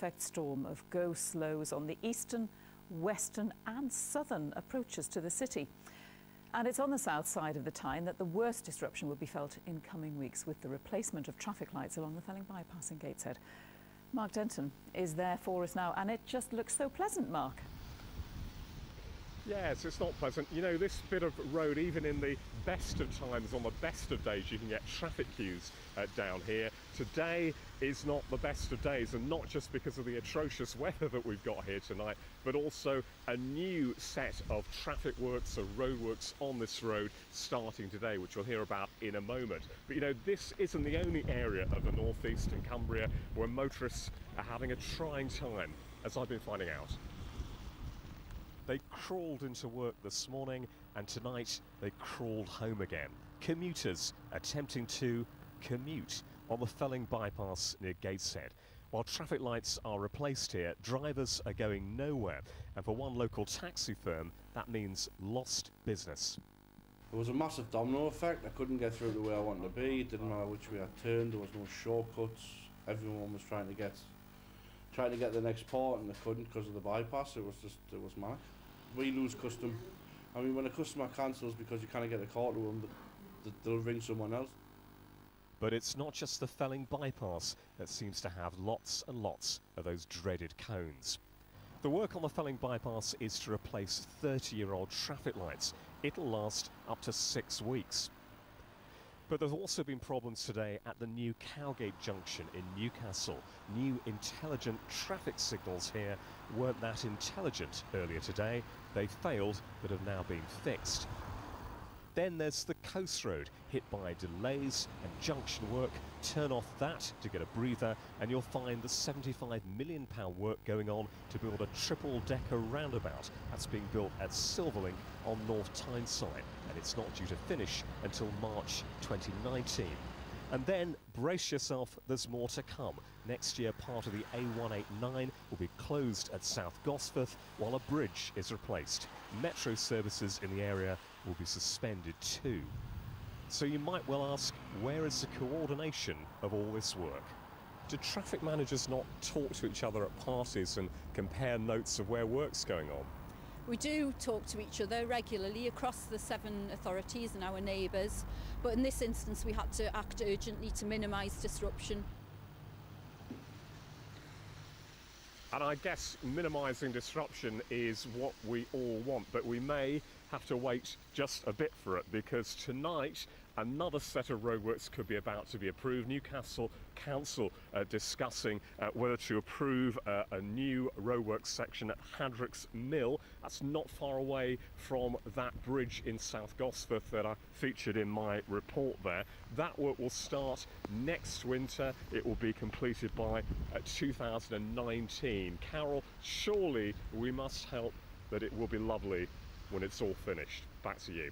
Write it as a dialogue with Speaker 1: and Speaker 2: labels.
Speaker 1: perfect storm of go-slows on the eastern, western and southern approaches to the city. And it's on the south side of the Tyne that the worst disruption will be felt in coming weeks with the replacement of traffic lights along the Felling bypass in Gateshead. Mark Denton is there for us now, and it just looks so pleasant, Mark.
Speaker 2: Yes, it's not pleasant. You know, this bit of road, even in the best of times, on the best of days, you can get traffic queues down here. Today is not the best of days, and not just because of the atrocious weather that we've got here tonight, but also a new set of traffic works or roadworks on this road starting today, which we'll hear about in a moment. But you know, this isn't the only area of the northeast and Cumbria where motorists are having a trying time, as I've been finding out. They crawled into work this morning, and tonight they crawled home again. Commuters attempting to commute on the Felling bypass near Gateshead. While traffic lights are replaced here, drivers are going nowhere, and for one local taxi firm, that means lost business.
Speaker 3: There was a massive domino effect. I couldn't get through to where I wanted to be. It didn't matter which way I turned. There was no shortcuts. Everyone was trying to get the next port, and they couldn't because of the bypass. It was mad. We lose custom. I mean, when a customer cancels because you can't get a call to them, they'll ring someone else.
Speaker 2: But it's not just the Felling bypass that seems to have lots and lots of those dreaded cones. The work on the Felling bypass is to replace 30-year-old traffic lights. It'll last up to 6 weeks. But there's also been problems today at the new Cowgate junction in Newcastle. New intelligent traffic signals here weren't that intelligent earlier today. They failed but have now been fixed. Then there's the coast road, hit by delays and junction work. Turn off that to get a breather and you'll find the £75 million work going on to build a triple-decker roundabout. That's being built at Silverlink on North Tyneside, and it's not due to finish until March 2019. And then, brace yourself, there's more to come. Next year, part of the A189 will be closed at South Gosforth while a bridge is replaced. Metro services in the area will be suspended too. So you might well ask, where is the coordination of all this work? Do traffic managers not talk to each other at parties and compare notes of where work's going on?
Speaker 4: We do talk to each other regularly across the 7 authorities and our neighbours, but in this instance we had to act urgently to minimise disruption.
Speaker 2: And I guess minimising disruption is what we all want, but we may have to wait just a bit for it, because tonight another set of roadworks could be about to be approved. Newcastle Council discussing whether to approve a new roadworks section at Hadrick's Mill. That's not far away from that bridge in South Gosforth that I featured in my report there. That work will start next winter. It will be completed by 2019. Carol, surely we must help that it will be lovely when it's all finished. Back to you.